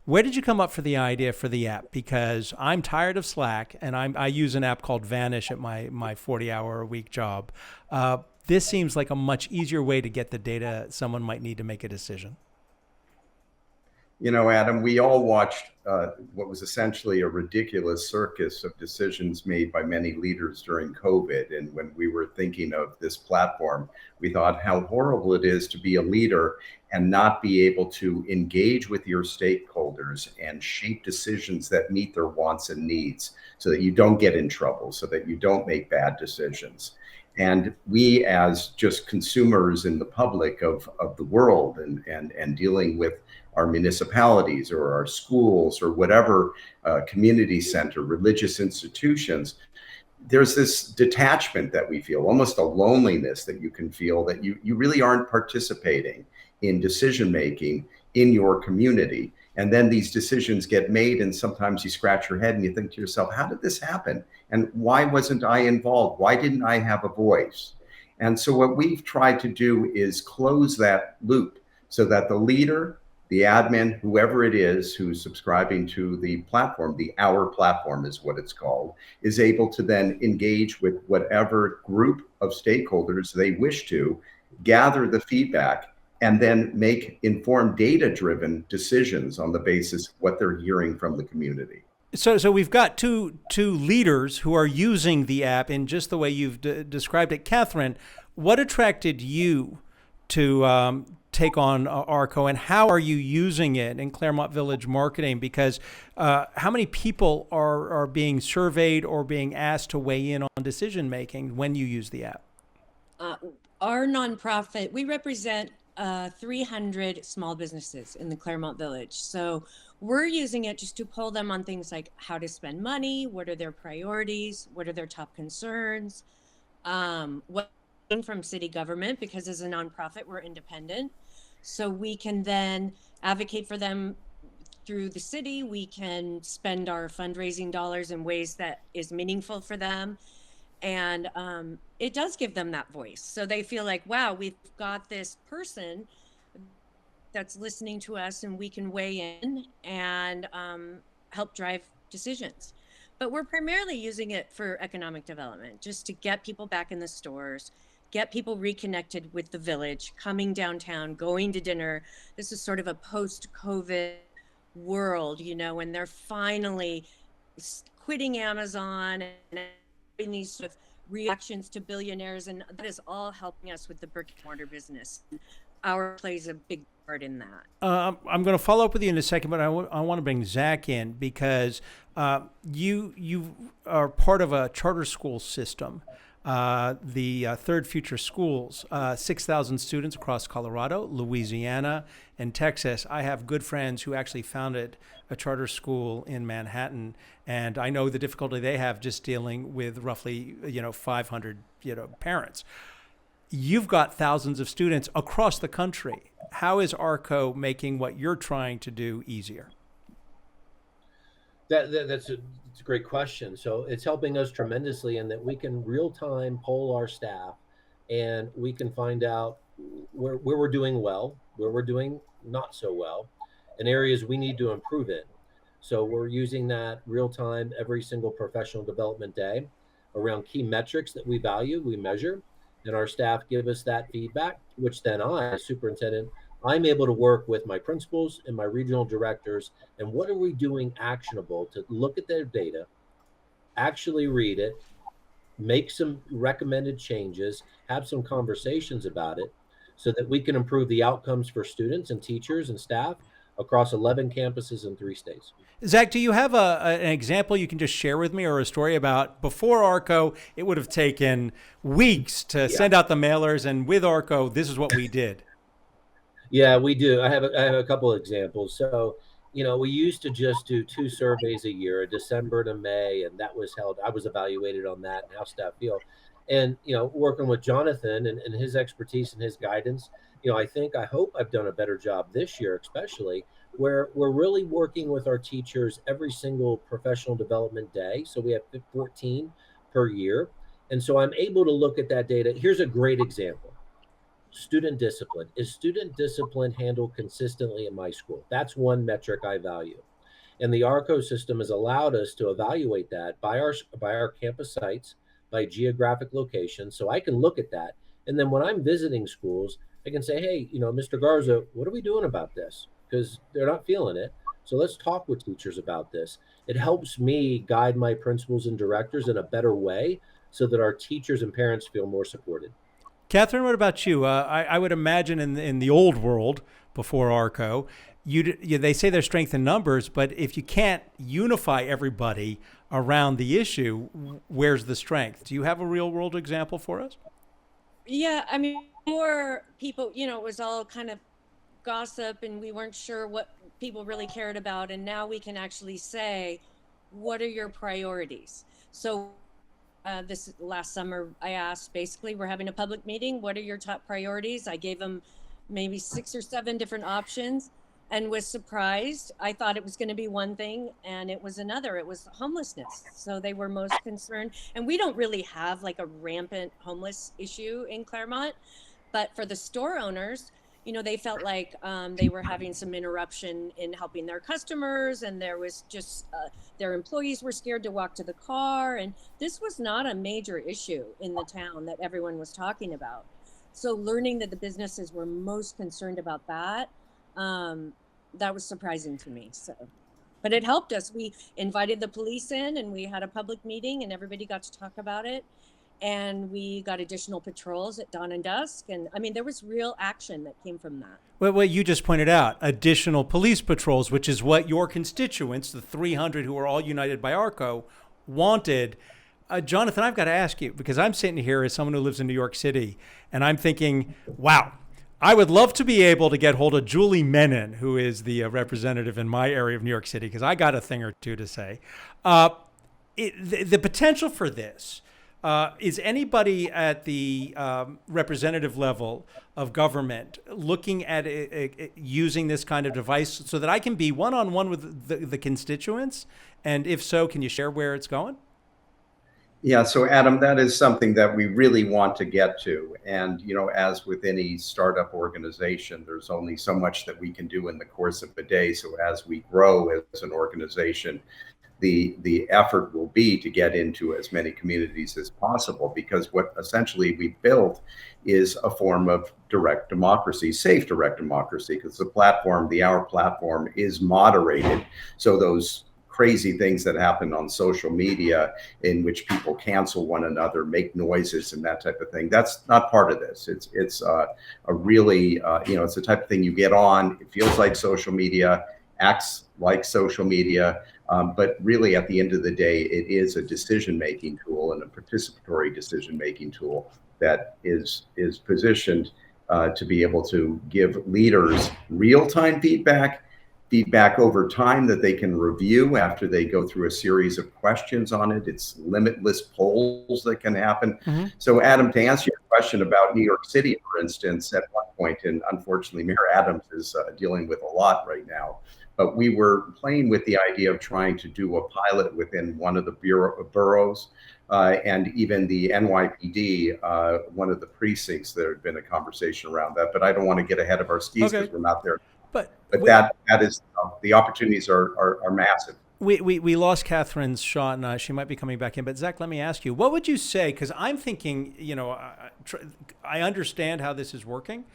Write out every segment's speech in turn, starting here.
Where did you come up for the idea for the app? Because I'm tired of Slack, and I use an app called Vanish at my 40-hour a week job. This seems like a much easier way to get the data someone might need to make a decision. You know, Adam, we all watched what was essentially a ridiculous circus of decisions made by many leaders during COVID. And when we were thinking of this platform, we thought how horrible it is to be a leader and not be able to engage with your stakeholders and shape decisions that meet their wants and needs so that you don't get in trouble, so that you don't make bad decisions. And we, as just consumers in the public of the world and dealing with our municipalities or our schools or whatever community center, religious institutions, there's this detachment that we feel, almost a loneliness that you can feel that you really aren't participating in decision making in your community. And then these decisions get made, and sometimes you scratch your head and you think to yourself, how did this happen? And why wasn't I involved? Why didn't I have a voice? And so what we've tried to do is close that loop so that the leader, the admin, whoever it is who's subscribing to the platform, the Our platform is what it's called, is able to then engage with whatever group of stakeholders they wish to, gather the feedback, and then make informed data-driven decisions on the basis of what they're hearing from the community. So we've got two leaders who are using the app in just the way you've described it. Catherine, what attracted you to take on Ourco, and how are you using it in Claremont Village marketing? Because how many people are being surveyed or being asked to weigh in on decision making when you use the app? Uh, our nonprofit, we represent 300 small businesses in the Claremont Village. So we're using it just to pull them on things like how to spend money, what are their priorities, what are their top concerns, what from city government, because as a nonprofit, we're independent. So we can then advocate for them through the city. We can spend our fundraising dollars in ways that is meaningful for them. And it does give them that voice. So they feel like, wow, we've got this person that's listening to us and we can weigh in and help drive decisions. But we're primarily using it for economic development, just to get people back in the stores, get people reconnected with the village, coming downtown, going to dinner. This is sort of a post-COVID world, you know, when they're finally quitting Amazon and in these sort of reactions to billionaires, and that is all helping us with the brick and mortar business. Our plays a big part in that. I'm going to follow up with you in a second, but I want to bring Zach in because you are part of a charter school system, the Third Future Schools, 6,000 students across Colorado, Louisiana, and Texas. I have good friends who actually founded a charter school in Manhattan, and I know the difficulty they have just dealing with roughly 500 parents. You've got thousands of students across the country. How is Ourco making what you're trying to do easier? That's a great question. So it's helping us tremendously in that we can real time poll our staff, and we can find out where we're doing well, where we're doing not so well, and areas we need to improve in. So we're using that real time every single professional development day around key metrics that we value, we measure, and our staff give us that feedback, which then I, as superintendent, I'm able to work with my principals and my regional directors. And what are we doing actionable to look at their data, actually read it, make some recommended changes, have some conversations about it so that we can improve the outcomes for students and teachers and staff across 11 campuses in 3 states. Zach, do you have an example you can just share with me, or a story about before Ourco, it would have taken weeks to send out the mailers, and with Ourco, this is what we did? Yeah, we do. I have a couple of examples. So, we used to just do 2 surveys a year, December to May, and that was held. I was evaluated on that and how staff feel. And, working with Jonathan and his expertise and his guidance, I hope I've done a better job this year, especially where we're really working with our teachers every single professional development day. So we have 14 per year. And so I'm able to look at that data. Here's a great example. student discipline. Is student discipline handled consistently in my school? That's one metric I value. And the Ourco system has allowed us to evaluate that by our campus sites, by geographic location. So I can look at that. And then when I'm visiting schools, I can say, hey, Mr. Garza, what are we doing about this? Because they're not feeling it. So let's talk with teachers about this. It helps me guide my principals and directors in a better way so that our teachers and parents feel more supported. Catherine, what about you? I would imagine in the old world before Arco, they say there's strength in numbers, but if you can't unify everybody around the issue, where's the strength? Do you have a real world example for us? Yeah, I mean, more people, it was all kind of gossip and we weren't sure what people really cared about. And now we can actually say, what are your priorities? So this last summer, I asked, basically, we're having a public meeting. What are your top priorities? I gave them maybe 6 or 7 different options and was surprised. I thought it was going to be one thing and it was another. It was homelessness. So they were most concerned. And we don't really have like a rampant homeless issue in Claremont, but for the store owners, they felt like they were having some interruption in helping their customers, and there was just their employees were scared to walk to the car, and this was not a major issue in the town that everyone was talking about. So learning that the businesses were most concerned about that, that was surprising to me. So, but it helped us. We invited the police in, and we had a public meeting, and everybody got to talk about it. And we got additional patrols at dawn and dusk. And I mean, there was real action that came from that. Well, what you just pointed out, additional police patrols, which is what your constituents, the 300 who are all united by Arco, wanted. Jonathan, I've got to ask you, because I'm sitting here as someone who lives in New York City, and I'm thinking, wow, I would love to be able to get hold of Julie Menon, who is the representative in my area of New York City, because I got a thing or two to say. The potential for this, is anybody at the representative level of government looking at using this kind of device so that I can be one-on-one with the constituents? And if so, can you share where it's going? Yeah, so Adam, that is something that we really want to get to. And, as with any startup organization, there's only so much that we can do in the course of a day. So as we grow as an organization, the effort will be to get into as many communities as possible, because what essentially we built is a form of direct democracy, safe direct democracy, because the Our platform is moderated. So those crazy things that happen on social media in which people cancel one another, make noises and that type of thing, that's not part of this. It's a really, it's the type of thing you get on. It feels like social media, acts like social media. But really, at the end of the day, it is a decision-making tool and a participatory decision-making tool that is positioned to be able to give leaders real-time feedback over time that they can review after they go through a series of questions on it. It's limitless polls that can happen. Mm-hmm. So, Adam, to answer your question about New York City, for instance, at one point, and unfortunately, Mayor Adams is dealing with a lot right now, but we were playing with the idea of trying to do a pilot within one of the boroughs and even the NYPD, one of the precincts. There had been a conversation around that, but I don't want to get ahead of our skis because we're not there. But that is the opportunities are massive. We lost Catherine's shot, and she might be coming back in. But Zach, let me ask you, what would you say? Because I'm thinking, I understand how this is working.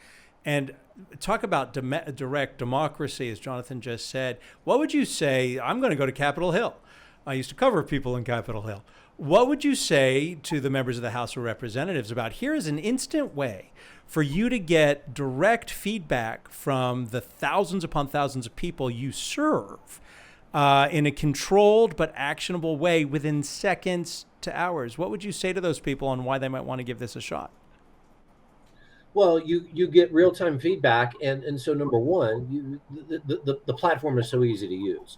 And talk about direct democracy, as Jonathan just said. What would you say? I'm going to go to Capitol Hill. I used to cover people in Capitol Hill. What would you say to the members of the House of Representatives about here is an instant way for you to get direct feedback from the thousands upon thousands of people you serve in a controlled but actionable way within seconds to hours? What would you say to those people on why they might want to give this a shot? Well, you get real-time feedback, and so number one, the platform is so easy to use.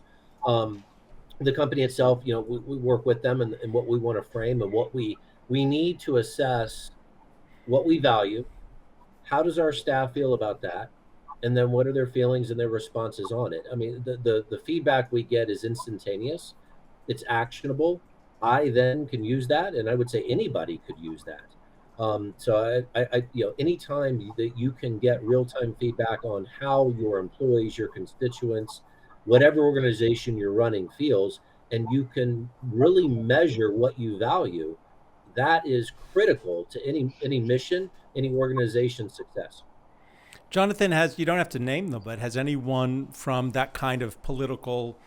The company itself, we work with them and what we want to frame and what we need to assess what we value. How does our staff feel about that? And then what are their feelings and their responses on it? I mean, the feedback we get is instantaneous. It's actionable. I then can use that, and I would say anybody could use that. So anytime that you can get real-time feedback on how your employees, your constituents, whatever organization you're running feels, and you can really measure what you value, that is critical to any mission, any organization's success. Jonathan, you don't have to name them, but has anyone from that kind of political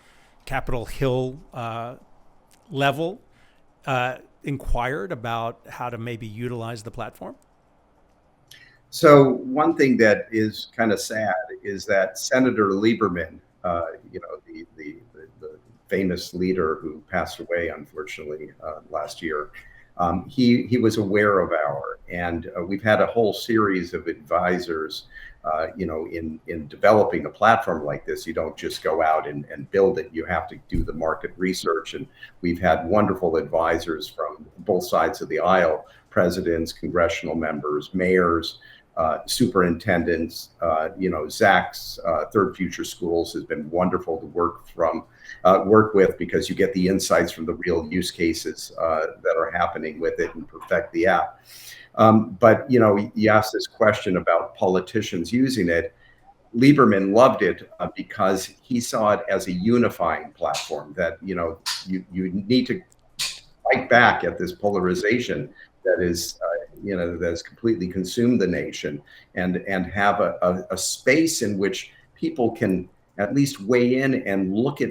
Capitol Hill level inquired about how to maybe utilize the platform? So one thing that is kind of sad is that Senator Lieberman, the famous leader who passed away, unfortunately, last year, he was aware of and we've had a whole series of advisors. In developing a platform like this, you don't just go out and build it. You have to do the market research. And we've had wonderful advisors from both sides of the aisle, presidents, congressional members, mayors, superintendents. Zach's Third Future Schools has been wonderful to work with, because you get the insights from the real use cases that are happening with it and perfect the app. But you asked this question about politicians using it. Lieberman loved it because he saw it as a unifying platform, that you need to fight back at this polarization that is that's completely consumed the nation, and have a space in which people can at least weigh in and look at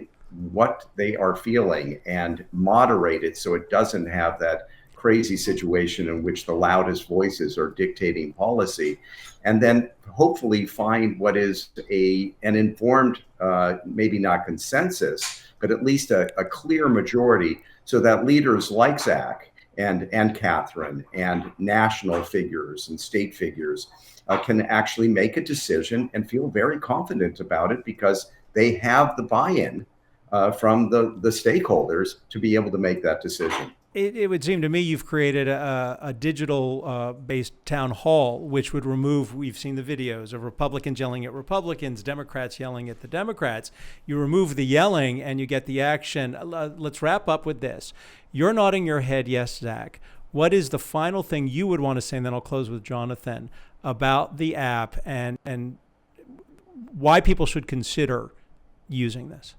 what they are feeling and moderate it, so it doesn't have that crazy situation in which the loudest voices are dictating policy, and then hopefully find what is an informed, maybe not consensus, but at least a clear majority, so that leaders like Zach and Catherine and national figures and state figures can actually make a decision and feel very confident about it, because they have the buy-in from the stakeholders to be able to make that decision. It would seem to me you've created a digital based town hall, which would remove, we've seen the videos of Republicans yelling at Republicans, Democrats yelling at the Democrats. You remove the yelling and you get the action. Let's wrap up with this. You're nodding your head, yes, Zach. What is the final thing you would want to say, and then I'll close with Jonathan, about the app and why people should consider using this?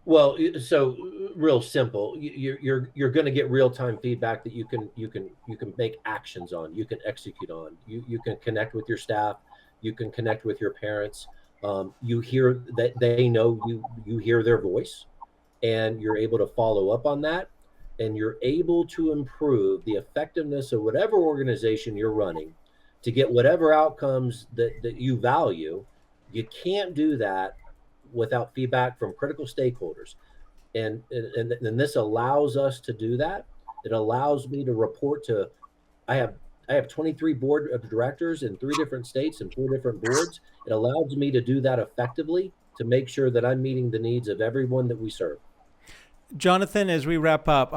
Well, so real simple. You're going to get real time feedback that you can make actions on. You can execute on. You can connect with your staff. You can connect with your parents. You hear that they know you hear their voice, and you're able to follow up on that, and you're able to improve the effectiveness of whatever organization you're running to get whatever outcomes that you value. You can't do that without feedback from critical stakeholders. And this allows us to do that. It allows me to report to, I have 23 board of directors in 3 different states and 4 different boards. It allows me to do that effectively, to make sure that I'm meeting the needs of everyone that we serve. Jonathan, as we wrap up,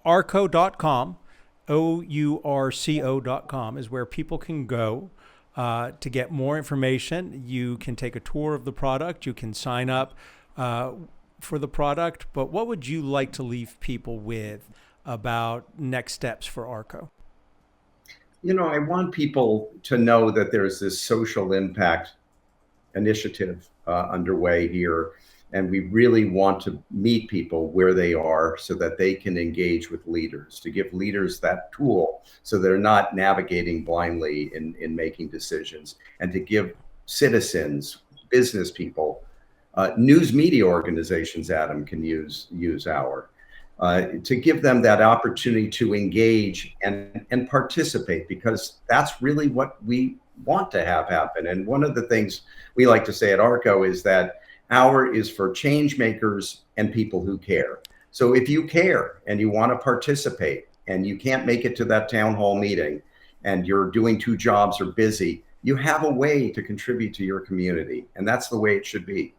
Ourco.com, Ourco.com is where people can go to get more information. You can take a tour of the product. You can sign up for the product. But what would you like to leave people with about next steps for Ourco? I want people to know that there's this social impact initiative underway here. And we really want to meet people where they are so that they can engage with leaders, to give leaders that tool so they're not navigating blindly in making decisions, and to give citizens, business people, news media organizations, Adam, can use our, to give them that opportunity to engage and participate, because that's really what we want to have happen. And one of the things we like to say at Ourco is that Our is for change makers and people who care. So if you care and you want to participate and you can't make it to that town hall meeting and you're doing 2 jobs or busy, you have a way to contribute to your community. And that's the way it should be.